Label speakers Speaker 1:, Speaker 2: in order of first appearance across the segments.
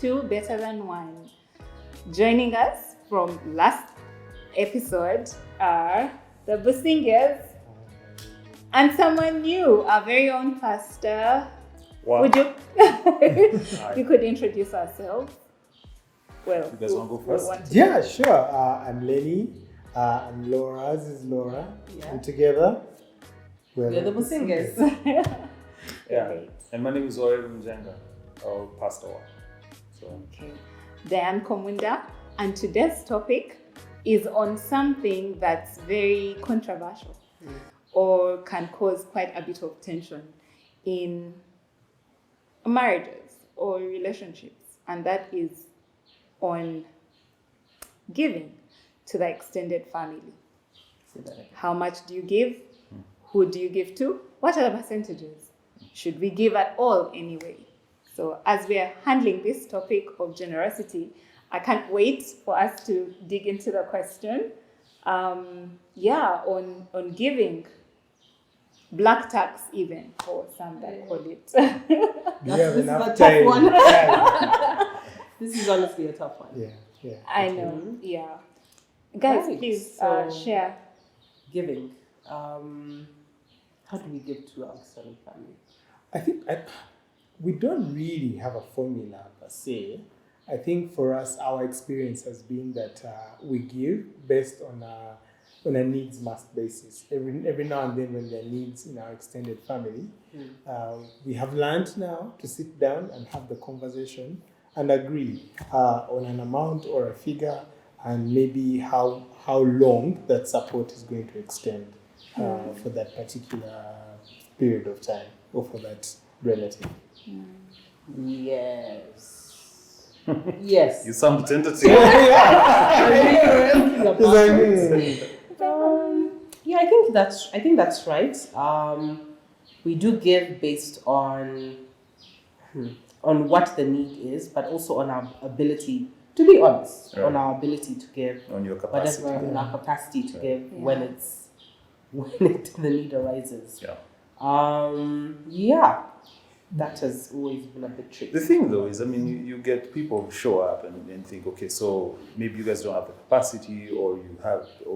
Speaker 1: two better than one. Joining us from last episode are the Busingers and someone new, our very own pastor.
Speaker 2: Wow.
Speaker 1: Would you? You could introduce yourself. Well,
Speaker 2: you guys want to go first?
Speaker 3: Yeah, sure. I'm Lenny. I'm Laura. This is Laura.
Speaker 4: Yeah.
Speaker 3: And together,
Speaker 4: We're the Busingers.
Speaker 2: Yeah.
Speaker 1: Great.
Speaker 2: And my name is Oyer Mjenga, or Pastor. So
Speaker 1: Okay. Diane Komunda, and today's topic is on something that's very controversial or can cause quite a bit of tension in marriages or relationships, and that is on giving to the extended family. How much do you give? Who do you give to? What are the percentages? Should we give at all anyway? So as we are handling this topic of generosity, I can't wait for us to dig into the question. On giving, black tax even, for some that call it.
Speaker 3: do you have
Speaker 4: This is
Speaker 3: enough
Speaker 4: a tough
Speaker 3: time?
Speaker 4: one.
Speaker 3: Yeah.
Speaker 4: This is honestly a tough one.
Speaker 3: Yeah.
Speaker 1: I know, yeah. Guys,
Speaker 4: Right,
Speaker 1: please
Speaker 4: so-
Speaker 1: share.
Speaker 4: Giving. How do we give to our extended family?
Speaker 3: I think we don't really have a formula per se. I think for us, our experience has been that we give based on a needs must basis. Every now and then when there are needs in our extended family, we have learned now to sit down and have the conversation and agree on an amount or a figure and maybe how long that support is going to extend for that particular period of time or for that relative.
Speaker 4: Yes. Yes.
Speaker 2: you sound tentative.
Speaker 4: Yeah, I think that's right. We do give based on what the need is, but also on our ability, to be honest,
Speaker 2: Right.
Speaker 4: on our ability to give
Speaker 2: On your capacity.
Speaker 4: whatever in our capacity to give
Speaker 1: Yeah.
Speaker 4: when the need arises.
Speaker 2: Yeah.
Speaker 4: That has always been a bit tricky.
Speaker 2: The thing though is, I mean, you get people who show up and think, okay, so maybe you guys don't have the capacity, or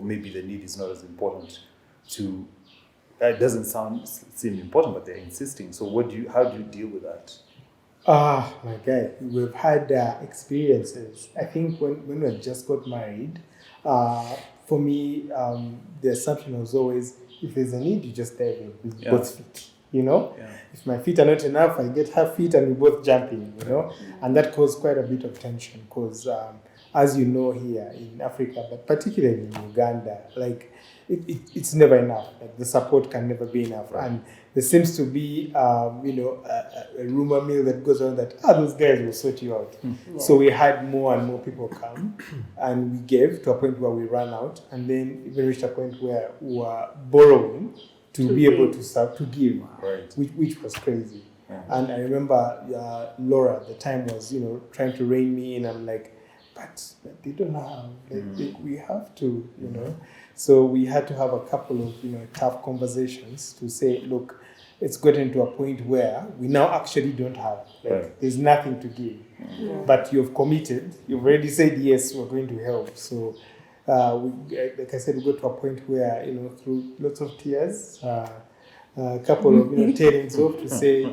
Speaker 2: maybe the need is not as important to. It doesn't seem important, but they're insisting. So how do you deal with that?
Speaker 3: My guy, we've had experiences. I think when we just got married, for me, the assumption was always, if there's a need, you just dive in with both feet. You know, if my feet are not enough, I get her feet and we both jump in. You know, and that caused quite a bit of tension because, as you know, here in Africa, but particularly in Uganda, like it's never enough. Like the support can never be enough, and there seems to be, a rumor mill that goes on that those guys will sort you out.
Speaker 4: Yeah.
Speaker 3: So we had more and more people come, and we gave to a point where we ran out, and then even reached a point where we were borrowing to be able to give,
Speaker 2: Right.
Speaker 3: which was crazy.
Speaker 2: Yeah.
Speaker 3: And I remember Laura at the time was, trying to rein me in. I'm like, but they don't have, we have to, So we had to have a couple of, tough conversations to say, look, it's gotten to a point where we now actually don't have, there's nothing to give. But you've committed, you've already said, yes, we're going to help. So, like I said, we got to a point where, through lots of tears, a couple of, tearings off to say,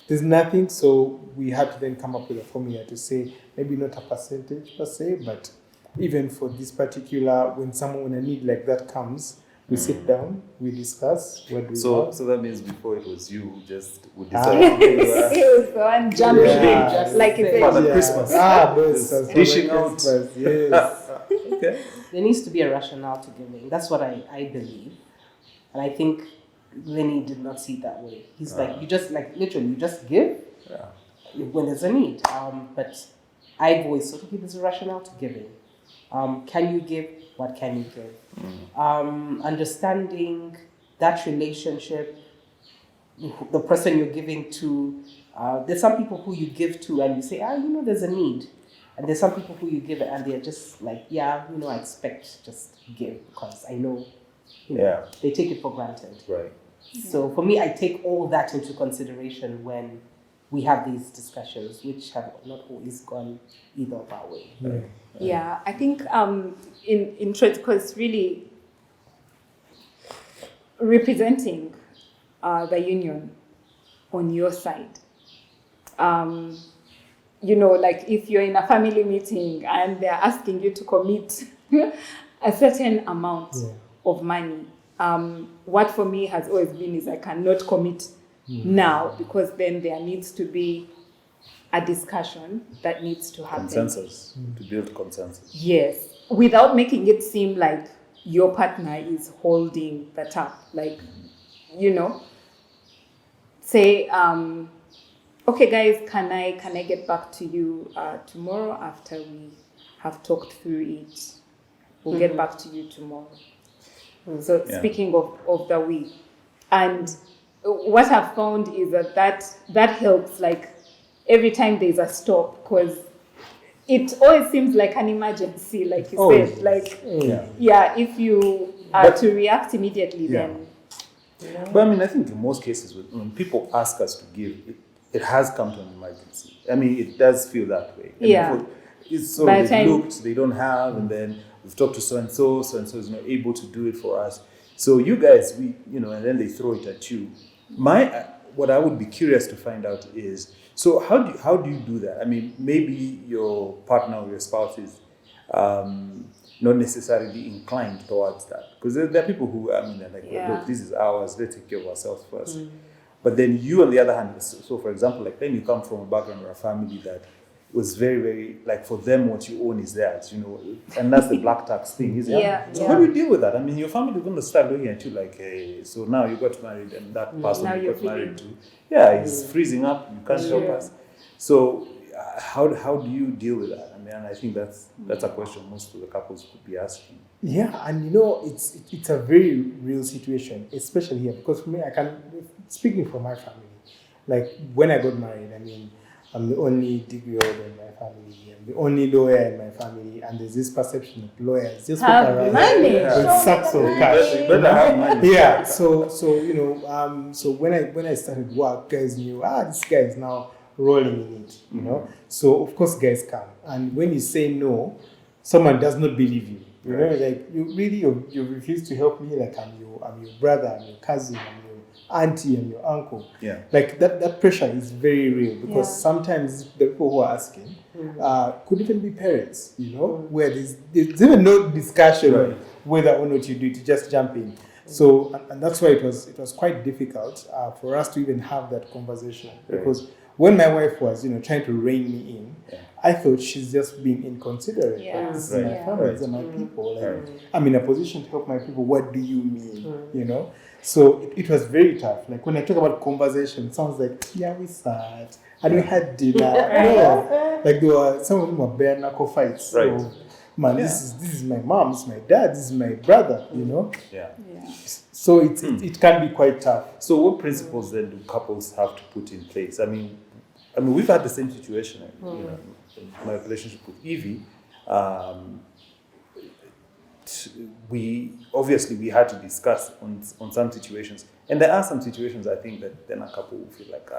Speaker 3: there's nothing. So we had to then come up with a formula to say, maybe not a percentage per se, but even for this particular, when a need like that comes, we sit down, we discuss what do we
Speaker 2: So
Speaker 3: have.
Speaker 2: that means before it was you just would
Speaker 3: Ah.
Speaker 2: decide.
Speaker 1: It was the one jumping
Speaker 3: Yeah.
Speaker 1: in, like you said.
Speaker 2: Father Christmas.
Speaker 3: Those
Speaker 2: Dishing out.
Speaker 3: Yes.
Speaker 2: Okay.
Speaker 4: There needs to be a rationale to giving. That's what I believe. And I think Lenny did not see it that way. He's like, you just give when there's a need. But I've always thought, okay, there's a rationale to giving. Can you give? What can you give? Understanding that relationship, the person you're giving to. There's some people who you give to and you say, there's a need. And there's some people who you give it and they're just like, I expect just give because I know, they take it for granted.
Speaker 2: Right.
Speaker 4: So for me, I take all that into consideration when we have these discussions, which have not always gone either of our way.
Speaker 1: Yeah, I think in truth, because really representing the union on your side, like if you're in a family meeting and they're asking you to commit a certain amount of money, what for me has always been is I cannot commit now, because then there needs to be a discussion that needs to happen.
Speaker 2: Consensus, to build consensus.
Speaker 1: Yes, without making it seem like your partner is holding that up. Like, say, okay, guys, can I get back to you tomorrow after we have talked through it? We'll get back to you tomorrow. So speaking of the we, and what I've found is that helps, like every time there's a stop, because it always seems like an emergency, like you said, like if you are to react immediately, then.
Speaker 2: But I mean, I think in most cases, when people ask us to give, it has come to an emergency. I mean, it does feel that way. It's so they looked, they don't have, and then we've talked to so and so is not able to do it for us. So you guys, and then they throw it at you. What I would be curious to find out is, so how do you do that? I mean, maybe your partner or your spouse is not necessarily inclined towards that, because there are people who, they're like, look, this is ours, let's take care of ourselves first. But then you, on the other hand, so for example, like then you come from a background or a family that was very, very, like for them, what you own is theirs, and that's the black tax thing, isn't it? So how do you deal with that? I mean, your family is going to start looking at you like, hey, so now you got married, and that person you got married to, is freezing up, you can't help us. So how do you deal with that? I mean, I think that's a question most of the couples could be asking.
Speaker 3: Yeah, and it's a very real situation, especially here, because for me, speaking from my family, like when I got married, I mean, I'm the only degree holder in my family. I'm the only lawyer in my family, and there's this perception of lawyers just walk around with sacks of cash.
Speaker 2: Have money.
Speaker 3: Yeah. So when I started work, guys knew this guy is now rolling in it. So of course guys come, and when you say no, someone does not believe you. Like you refuse to help me. Like I'm your brother, I'm your cousin, I'm your auntie, and your uncle.
Speaker 2: Yeah.
Speaker 3: Like that pressure is very real, because sometimes the people who are asking could even be parents. Where there's even no discussion whether or not you do it, you just jump in. So and that's why it was quite difficult for us to even have that conversation, because when my wife was trying to rein me in, I thought she's just being inconsiderate. Like, this is my family, these are my people. Like, I'm in a position to help my people. What do you mean? So it was very tough. Like when I talk about conversation, it sounds like we sat and we had dinner. Like there were some of them were bare knuckle fights.
Speaker 2: Right.
Speaker 3: So, man, this is my mom, this is my dad, this is my brother. So it can be quite tough.
Speaker 2: So what principles then do couples have to put in place? I mean, we've had the same situation. In my relationship with Evie, we had to discuss on some situations, and there are some situations I think that then a couple will feel like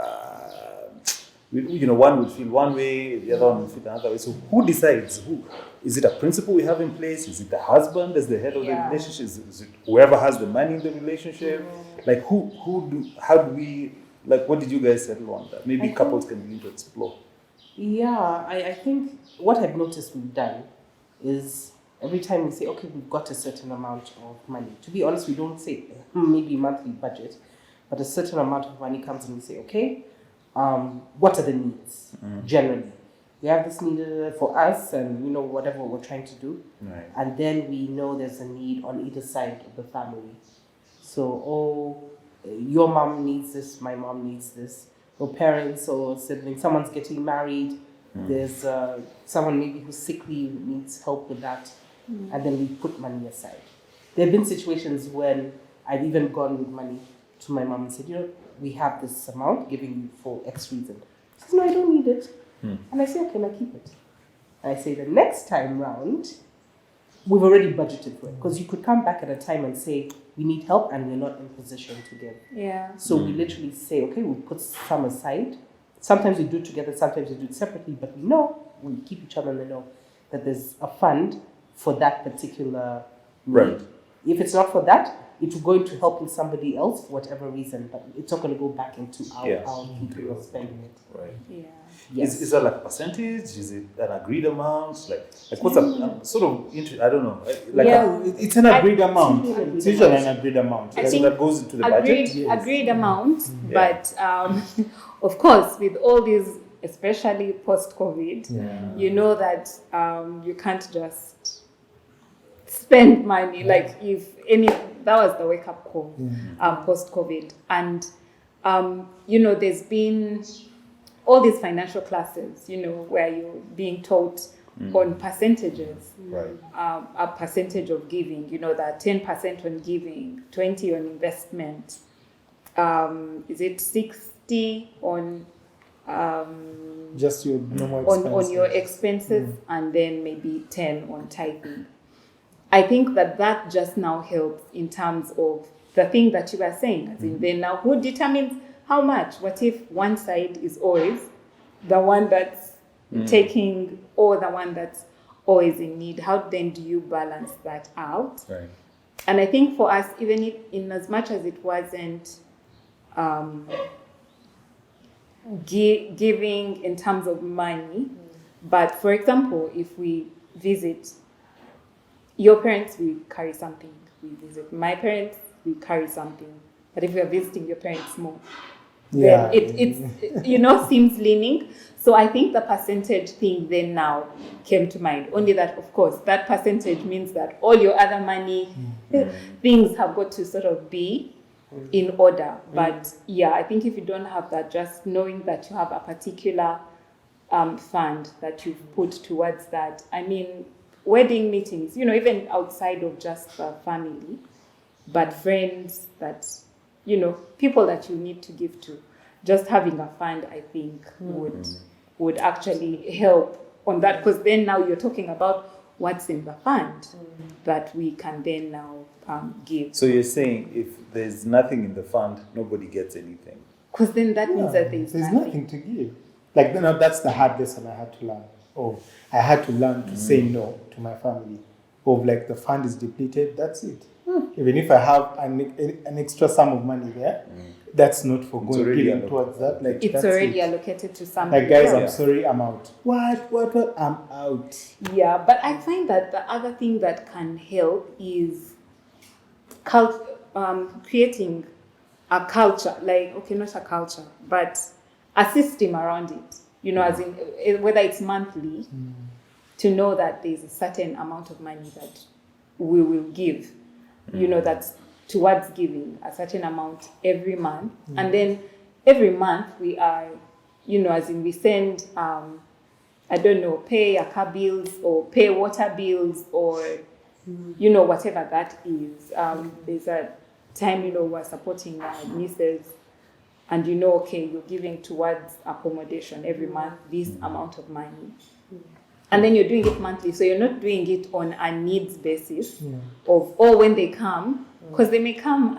Speaker 2: one will feel one way, the other one will feel another way. So who decides? Who is it? A principle we have in place? Is it the husband as the head of the relationship? Is it whoever has the money in the relationship? Like how do we, like, what did you guys settle on that? Maybe couples can begin to explore.
Speaker 4: Yeah, I think what I've noticed we've done is every time we say, okay, we've got a certain amount of money. To be honest, we don't say maybe monthly budget, but a certain amount of money comes and we say, okay, what are the needs generally? We have this need for us and, whatever we're trying to do.
Speaker 2: Right.
Speaker 4: And then we know there's a need on either side of the family. So, your mom needs this, my mom needs this. Or parents or siblings, someone's getting married, there's someone maybe who's sickly, needs help with that, and then we put money aside. There have been situations when I've even gone with money to my mom and said, we have this amount giving you for X reason. She says, no, I don't need it. And I say, okay, now keep it. And I say, the next time round, we've already budgeted for it. Because you could come back at a time and say, we need help and we're not in position to give.
Speaker 1: Yeah.
Speaker 4: So we literally say, okay, we'll put some aside Sometimes we do it together, sometimes we do it separately, but we keep each other in the know that there's a fund for that particular need.
Speaker 2: Right.
Speaker 4: If it's not for that, it will go into helping somebody else for whatever reason, but it's not going to go back into our people who are spending it.
Speaker 2: Right.
Speaker 1: Yeah.
Speaker 4: Yes.
Speaker 2: Is that like percentage? Is it an agreed amount? Like what's I'm sort of I don't know. Like
Speaker 1: Yeah.
Speaker 3: It's an agreed amount.
Speaker 4: agreed
Speaker 3: It's usually
Speaker 4: amount.
Speaker 3: an agreed amount.
Speaker 1: I
Speaker 2: so
Speaker 1: think
Speaker 2: that goes into the budget.
Speaker 1: Agreed amount,
Speaker 2: Yeah.
Speaker 1: but of course, with all these, especially post-COVID, you know that you can't just spend money. Like that was the wake-up call post-COVID, and there's been all these financial classes, where you're being taught on percentages.
Speaker 2: Right.
Speaker 1: A percentage of giving, that 10% on giving, 20 on investment, is it 60 on
Speaker 3: Just your normal expenses.
Speaker 1: on your expenses, and then maybe 10 on tithing. I think that just now helps in terms of the thing that you were saying. As in, then now who determines how much? What if one side is always the one that's taking, or the one that's always in need? How then do you balance that out?
Speaker 2: Right.
Speaker 1: And I think for us, even if, in as much as it wasn't giving in terms of money, but for example, if we visit your parents, we carry something. We visit my parents, we carry something. But if we are visiting your parents more, then it's seems leaning. So I think the percentage thing then now came to mind. Only that, of course, that percentage means that all your other money things have got to sort of be in order. But yeah, I think if you don't have that, just knowing that you have a particular fund that you've put towards that. I mean, wedding meetings, even outside of just the family, but friends that, people that you need to give to, just having a fund, I think, would actually help on that, because then now you're talking about what's in the fund that we can then now give.
Speaker 2: So you're saying if there's nothing in the fund, nobody gets anything.
Speaker 1: Because then that means that there's
Speaker 3: nothing to give. Like, that's the hard lesson I had to learn. I had to learn to say no to my family. Like, the fund is depleted, that's it. Even if I have an extra sum of money there, that's not for going towards that. Like,
Speaker 1: it's already allocated to something.
Speaker 3: Like, guys, I'm sorry, I'm out. What? I'm out.
Speaker 1: Yeah, but I find that the other thing that can help is creating a culture, not a culture, but a system around it. As in, whether it's monthly, to know that there's a certain amount of money that we will give, that's towards giving a certain amount every month. And then every month we are, as in we send, pay a car bills or pay water bills or, whatever that is. There's a time, we're supporting our nieces. And you're giving towards accommodation every month, this amount of money. And then you're doing it monthly. So you're not doing it on a needs basis or when they come, because they may come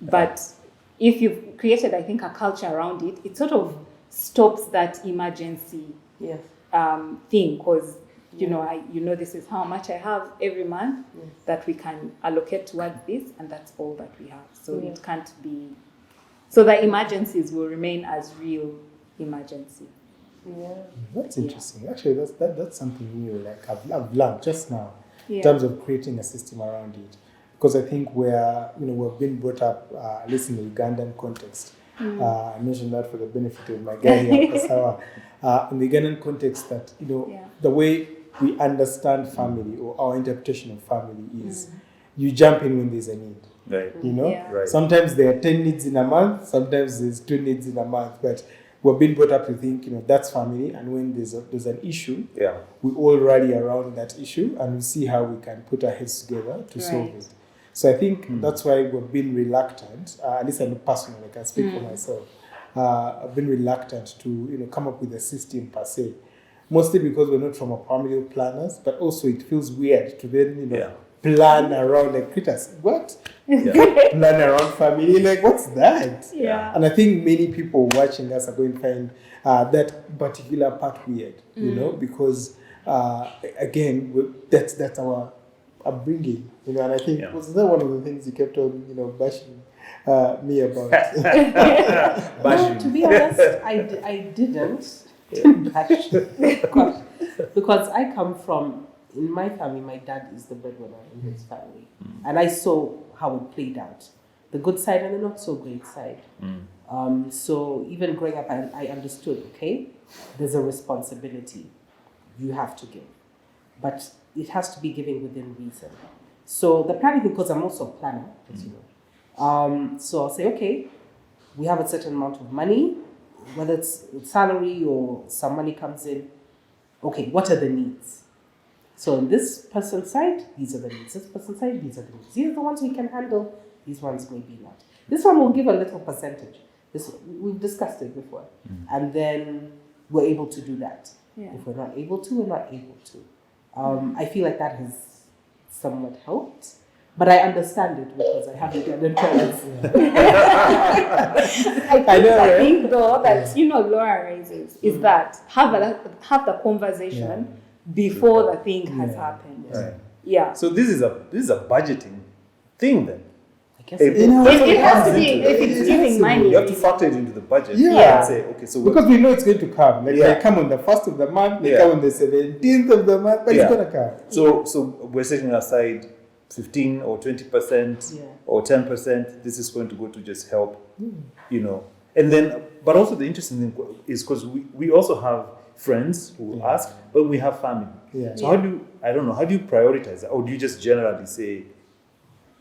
Speaker 1: but if you've created, I think, a culture around it, it sort of stops that emergency thing, because, this is how much I have every month that we can allocate towards this, and that's all that we have. So it can't be... So the emergencies will remain as real emergency.
Speaker 4: Yeah.
Speaker 3: That's interesting. Actually, that's something new. Like I've learned just now in
Speaker 1: Yeah.
Speaker 3: terms of creating a system around it, because I think we're been brought up, at least in the Ugandan context. I mentioned that for the benefit of my guy here, Kasawa. In the Ugandan context, that the way we understand family or our interpretation of family is, you jump in when there's a need.
Speaker 2: Right.
Speaker 3: Right. Sometimes there are 10 needs in a month, sometimes there's 2 needs in a month, but we're being brought up to think, that's family, and when there's an issue, we all rally around that issue and we see how we can put our heads together to solve it. So I think that's why we've been reluctant, at least I'm personally, I can speak for myself, I've been reluctant to come up with a system per se, mostly because we're not from a family planners, but also it feels weird to then plan around like critters. What?
Speaker 2: Yeah.
Speaker 3: Plan around family? Like, what's that?
Speaker 1: Yeah.
Speaker 3: And I think many people watching us are going to find that particular part weird, you know, because again, that's our upbringing, you know. And I think
Speaker 2: Yeah.
Speaker 3: was that one of the things you kept on, you know, bashing me about.
Speaker 4: No, to be honest, I didn't bash because I come from, in my family, my dad is the breadwinner in his family, and I saw how it played out, the good side and the not so great side. So even growing up, I understood, okay, there's a responsibility, you have to give, but it has to be given within reason. So the planning, because I'm also a planner, as you know. So I'll say, okay, we have a certain amount of money, whether it's salary or some money comes in. Okay, what are the needs? So in this person's side, these are the needs. This person's side, these are the needs. These are the ones we can handle. These ones maybe not. This one will give a little percentage. We've discussed it before. And then we're able to do that.
Speaker 1: Yeah.
Speaker 4: If we're not able to, we're not able to. I feel like that has somewhat helped. But I understand it because I have the parents.
Speaker 1: I think though that Laura raises is that have the conversation before the thing has happened.
Speaker 2: Right.
Speaker 1: Yeah.
Speaker 2: So this is a budgeting thing then.
Speaker 4: I guess
Speaker 2: If-
Speaker 3: You know,
Speaker 1: It has to be
Speaker 3: it
Speaker 1: if it's
Speaker 3: has
Speaker 1: giving
Speaker 3: to
Speaker 1: money.
Speaker 3: be.
Speaker 2: You have to factor it into the budget.
Speaker 3: Yeah.
Speaker 2: And say, okay, so
Speaker 3: Because we know it's going to come. Like
Speaker 2: Yeah.
Speaker 3: they come on the 1st of the month, they
Speaker 2: Yeah.
Speaker 3: come on the 17th of the month, but
Speaker 2: Yeah.
Speaker 3: it's gonna come.
Speaker 2: so we're setting aside 15 or 20%
Speaker 4: Yeah.
Speaker 2: or 10%. This is going to go to just help, you know. And then, but also the interesting thing is because we also have friends who will ask, but we have family.
Speaker 3: Yeah.
Speaker 2: So how do you prioritize that? Or do you just generally say,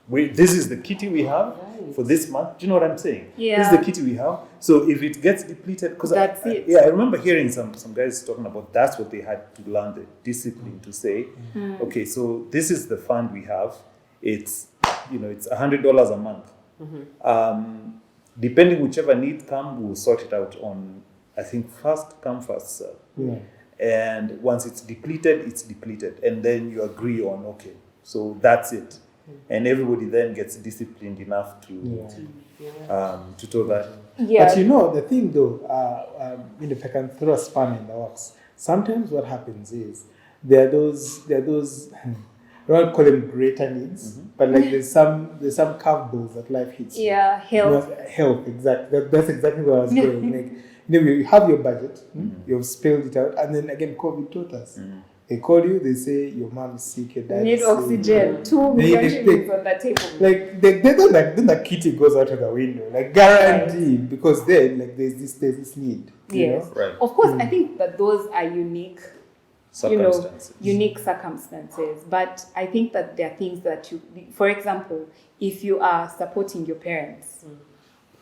Speaker 2: this is the kitty we have for this month? Do you know what I'm saying?
Speaker 1: Yeah.
Speaker 2: This is the kitty we have. So if it gets depleted, because
Speaker 1: That's it.
Speaker 2: I remember hearing some guys talking about that's what they had to learn, the discipline to say, okay, so this is the fund we have. It's it's $100 a month. Depending whichever need come, we'll sort it out on, I think, first come first serve.
Speaker 3: Yeah.
Speaker 2: And once it's depleted, and then you agree on, okay, so that's it, and everybody then gets disciplined enough to do that.
Speaker 1: Yeah.
Speaker 3: But the thing though, if I can throw a span in the works, sometimes what happens is there are those I don't call them greater needs, but like there's some curveballs that life hits. you.
Speaker 1: Yeah, health.
Speaker 3: Health, exactly. That's exactly where I was going. Like, you have your budget, you've spelled it out, and then again, COVID taught us. They call you, they say your mom is sick, your
Speaker 1: You
Speaker 3: dad
Speaker 1: need
Speaker 3: is
Speaker 1: oxygen.
Speaker 3: sick.
Speaker 1: 2 million shillings on the table.
Speaker 3: Like they don't then the kitty goes out of the window, like guaranteed, because then like there's this need. you
Speaker 1: Yes.
Speaker 3: know?
Speaker 2: Right.
Speaker 1: Of course, I think that those are unique
Speaker 2: Circumstances.
Speaker 1: unique circumstances. But I think that there are things that for example, if you are supporting your parents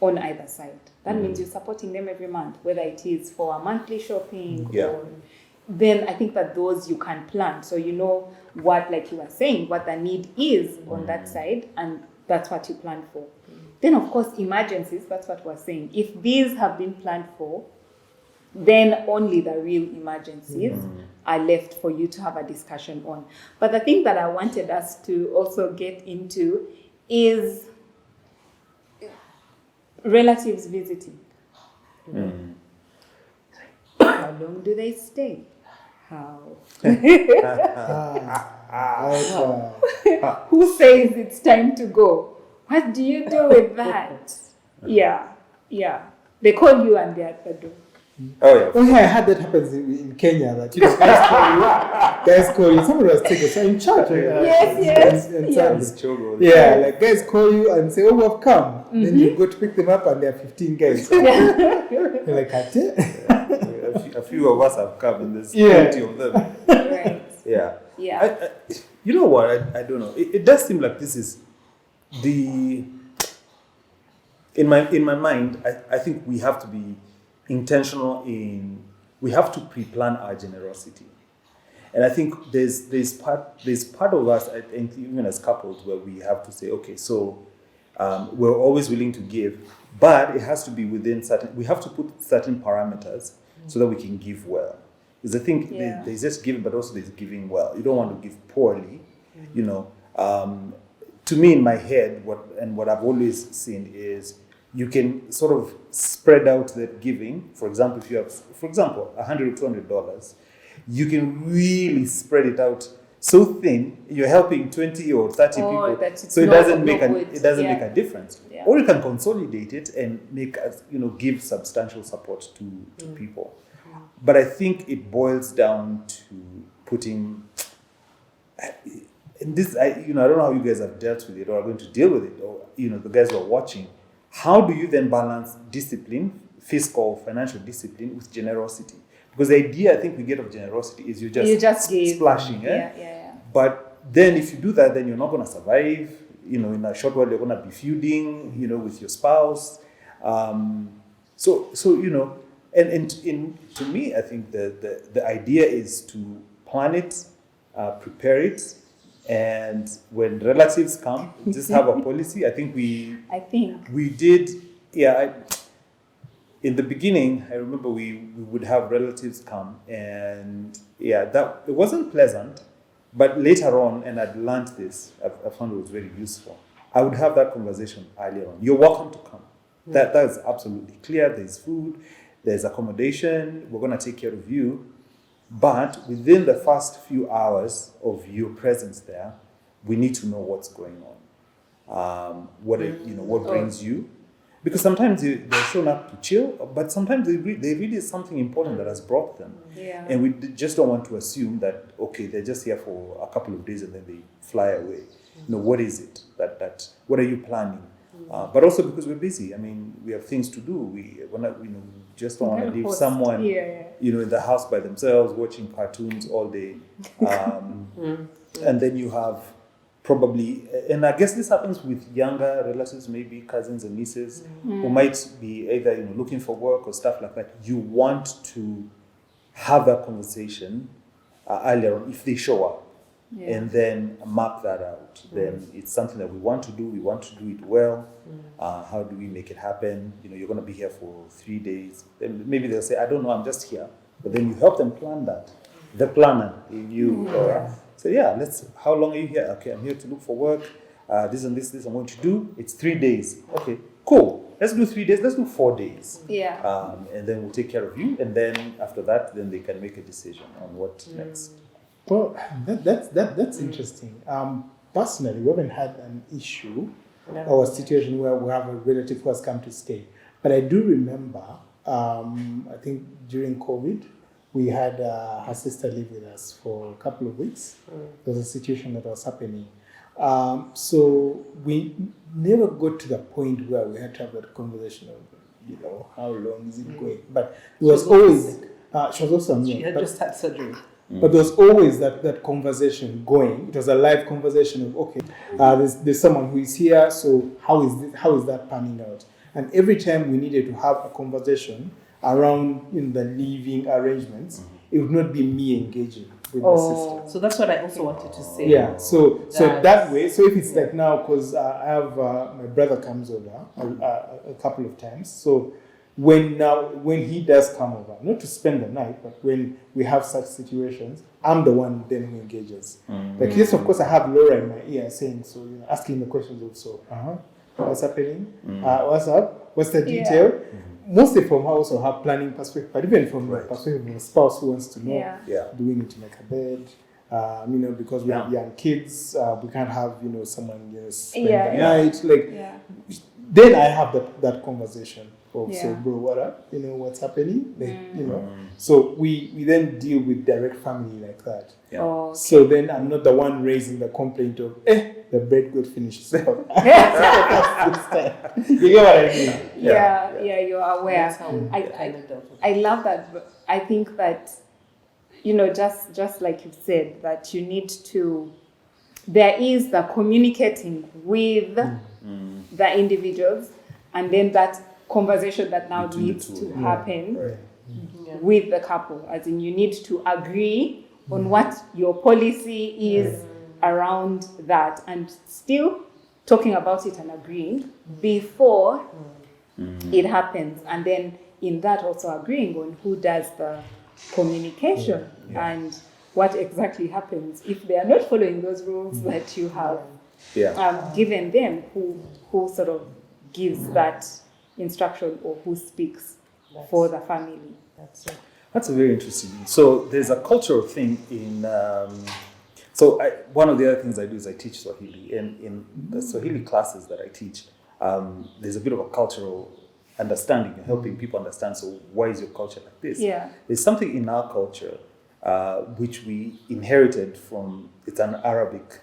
Speaker 1: on either side, that means you're supporting them every month, whether it is for a monthly shopping
Speaker 2: Yeah.
Speaker 1: or then I think that those you can plan. So you know what, like you were saying, what the need is on that side, and that's what you plan for. Then of course, emergencies, that's what we're saying. If these have been planned for, then only the real emergencies are left for you to have a discussion on. But the thing that I wanted us to also get into is relatives visiting. How long do they stay? How? Who says it's time to go? What do you do with that? Yeah. They call you and they're at the door.
Speaker 2: Oh yeah.
Speaker 3: Oh yeah, I heard that happens in Kenya. That guys call you. Somebody was taking so in church.
Speaker 1: Yes.
Speaker 3: And
Speaker 1: Yes.
Speaker 3: Sunday. Yeah, like guys call you and say, "Oh, we've come." Then you go to pick them up, and there are 15 guys. You're like, "Ate?"
Speaker 2: A few of us have come, and there's
Speaker 3: Yeah.
Speaker 2: 20 of them.
Speaker 1: Right.
Speaker 2: Yeah.
Speaker 1: Yeah.
Speaker 2: You know what? I don't know. It does seem like this is in my mind. I think we have to be intentional we have to pre-plan our generosity, and I think there's part of us, I think, even as couples, where we have to say, okay, so we're always willing to give, but it has to be within we have to put certain parameters so that we can give well. Because I think there's just giving, but also there's giving well. You don't want to give poorly, To me, in my head, what I've always seen is you can sort of spread out that giving. For example, if you have, for example, $100 or $200, you can really spread it out so thin. You're helping 20 or 30
Speaker 1: Or
Speaker 2: people,
Speaker 1: that it's
Speaker 2: so it
Speaker 1: not-
Speaker 2: doesn't
Speaker 1: not
Speaker 2: make
Speaker 1: good.
Speaker 2: it doesn't
Speaker 1: Yeah.
Speaker 2: make a difference.
Speaker 1: Yeah.
Speaker 2: Or you can consolidate it and make us, give substantial support to people. But I think it boils down to putting. And this, I don't know how you guys have dealt with it or are going to deal with it, or the guys who are watching. How do you then balance discipline, fiscal, financial discipline, with generosity? Because the idea I think we get of generosity is you just
Speaker 1: give.
Speaker 2: splashing,
Speaker 1: Yeah.
Speaker 2: But then if you do that, then you're not going to survive. In a short while, you're going to be feuding, with your spouse. So and to me, I think the idea is to plan it, prepare it, and when relatives come, just have a policy. I think we did, in the beginning, I remember we would have relatives come, and that it wasn't pleasant, but later on, and I'd learned this, I found it was very useful. I would have that conversation earlier on. You're welcome to come. That is absolutely clear. There's food, there's accommodation, we're going to take care of you. But within the first few hours of your presence there, we need to know what's going on. What brings you? Because sometimes they're shown up to chill, but sometimes they really is something important that has brought them.
Speaker 1: Yeah.
Speaker 2: And we just don't want to assume that, okay, they're just here for a couple of days and then they fly away. What is it? What are you planning? But also because we're busy. I mean, we have things to do. We just don't want to leave someone, in the house by themselves watching cartoons all day. And then you have probably, and I guess this happens with younger relatives, maybe cousins and nieces, who might be either looking for work or stuff like that. You want to have that conversation earlier on if they show up.
Speaker 1: Yeah.
Speaker 2: And then map that out. Then it's something that we want to do. We want to do it well. How do we make it happen? You're going to be here for 3 days. Then maybe they'll say, I don't know, I'm just here. But then you help them plan that. The planner, how long are you here? Okay, I'm here to look for work. This and this I'm going to do. It's 3 days. Okay, cool. Let's do 3 days. Let's do 4 days.
Speaker 1: Yeah.
Speaker 2: And then we'll take care of you. And then after that, then they can make a decision on what next.
Speaker 3: Well, that's interesting. Personally, we haven't had an issue or a situation where we have a relative who has come to stay. But I do remember, I think during COVID, we had her sister live with us for a couple of weeks. There was a situation that was happening. So we never got to the point where we had to have that conversation of, how long is it going? But it was always, she was also
Speaker 4: She had just had surgery.
Speaker 3: But there was always that conversation going. It was a live conversation of, okay, there's someone who is here, so how is that panning out? And every time we needed to have a conversation around the living arrangements, it would not be me engaging with the sister.
Speaker 4: So that's what I also wanted to say.
Speaker 3: Yeah, so that way, so if it's like now, because I have, my brother comes over a couple of times, so when he does come over, not to spend the night, but when we have such situations, I'm the one then who engages. Like, yes, of course, I have Laura in my ear saying, so, asking the questions also, what's happening? What's up? What's the detail? Mostly from her also her planning perspective, but even from the perspective of a spouse who wants to know, do we need to make a bed? Because we have young kids, we can't have, someone, spend the night. Then I have that conversation. So, bro, what up? What's happening? So we then deal with direct family like that.
Speaker 2: Yeah.
Speaker 1: Oh, okay.
Speaker 3: So then I'm not the one raising the complaint of, the bread got finished. So, you get what I mean?
Speaker 1: Yeah, you're aware.
Speaker 4: That's how we kind of dealt with it.
Speaker 1: I love that. But I think that, just like you said, that you need to, there is the communicating with the individuals, and then that conversation that now
Speaker 2: Between the
Speaker 1: needs
Speaker 2: two,
Speaker 1: to happen
Speaker 3: Right.
Speaker 1: with the couple. As in, you need to agree on what your policy is around that, and still talking about it and agreeing before it happens. And then in that also agreeing on who does the communication and what exactly happens if they are not following those rules that you have given them, who sort of gives that instruction or who speaks for the family.
Speaker 4: That's it.
Speaker 2: That's a very interesting. So there's a cultural thing in. One of the other things I do is I teach Swahili, and in the Swahili classes that I teach, there's a bit of a cultural understanding, helping people understand. So why is your culture like this?
Speaker 1: Yeah.
Speaker 2: There's something in our culture which we inherited from. It's an Arabic,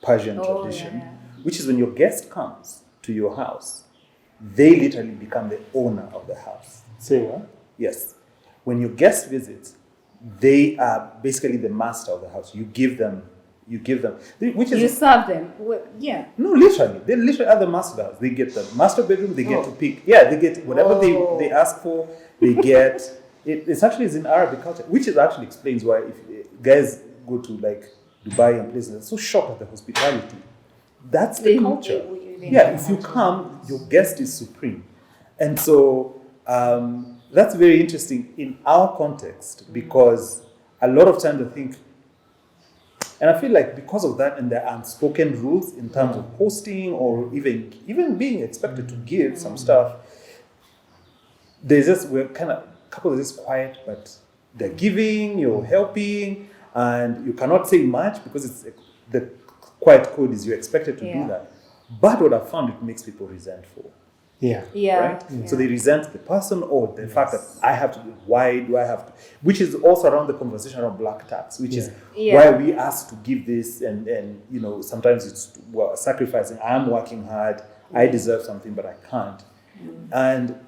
Speaker 2: Persian tradition, which is when your guest comes to your house, they literally become the owner of the house.
Speaker 3: Say what?
Speaker 2: Yes. When your guest visits, they are basically the master of the house. You give them, which is...
Speaker 1: You serve them. Well, yeah.
Speaker 2: No, literally. They literally are the master of the house. They get the master bedroom, they get to pick. Yeah, they get whatever they ask for, they get. It's actually in Arabic culture, which is actually explains why if guys go to like Dubai and places, they're so shocked at the hospitality. That's the culture. Yeah, if you come, your guest is supreme. And so that's very interesting in our context, because a lot of times I think, and I feel like because of that and the unspoken rules in terms of hosting or even being expected to give some stuff, we're kind of, couple of this quiet, but they're giving, you're helping, and you cannot say much because it's the quiet code is you're expected to do that. But what I found, it makes people resentful.
Speaker 3: Yeah.
Speaker 2: Right? Yeah. So they resent the person or the fact that I have to do, why do I have to, which is also around the conversation around black tax, which is why are we asked to give this, and you know, sometimes it's sacrificing. I'm working hard, I deserve something, but I can't. And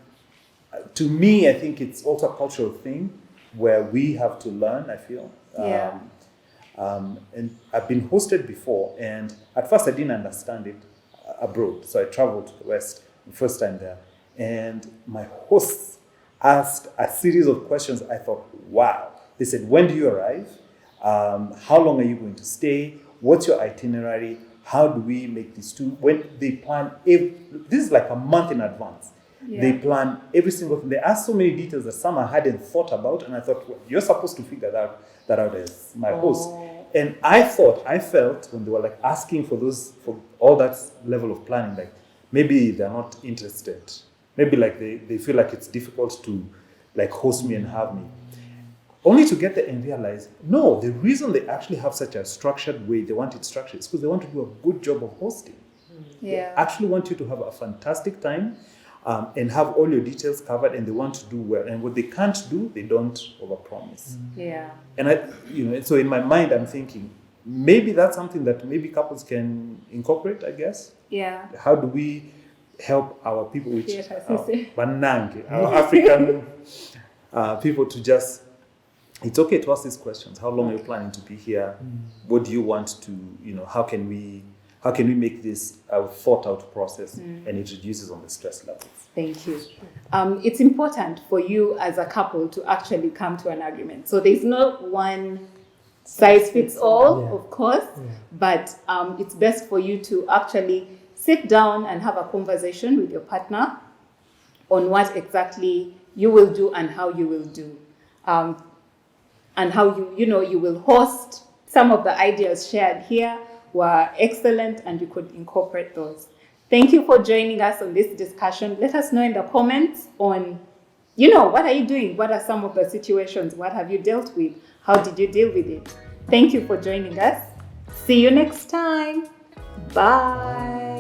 Speaker 2: to me, I think it's also a cultural thing where we have to learn, I feel. And I've been hosted before, and at first I didn't understand it abroad. So I traveled to the West the first time there, and my hosts asked a series of questions. I thought, wow. They said, when do you arrive? How long are you going to stay? What's your itinerary? How do we make this too? When they plan, this is like a month in advance. They plan every single thing. They asked so many details that some I hadn't thought about, and I thought, well, you're supposed to figure that out as my host. And I felt when they were like asking for all that level of planning, like maybe they're not interested. Maybe like they feel like it's difficult to like host me and have me. Only to get there and realize, no, the reason they actually have such a structured way, they want it structured, is because they want to do a good job of hosting. They actually want you to have a fantastic time. And have all your details covered, and they want to do well. And what they can't do, they don't overpromise. And so in my mind, I'm thinking maybe that's something that maybe couples can incorporate. I guess. How do we help our people, our African people, to just? It's okay to ask these questions. How long are you planning to be here? What do you want to? How can we make this a thought-out process, and it reduces on the stress levels?
Speaker 1: Thank you. It's important for you as a couple to actually come to an agreement. So there's not one size fits all, of course, but it's best for you to actually sit down and have a conversation with your partner on what exactly you will do and how you will do, and how you will host. Some of the ideas shared here were excellent, and you could incorporate those. Thank you for joining us on this discussion. Let us know in the comments on, what are you doing? What are some of the situations? What have you dealt with? How did you deal with it? Thank you for joining us. See you next time. Bye.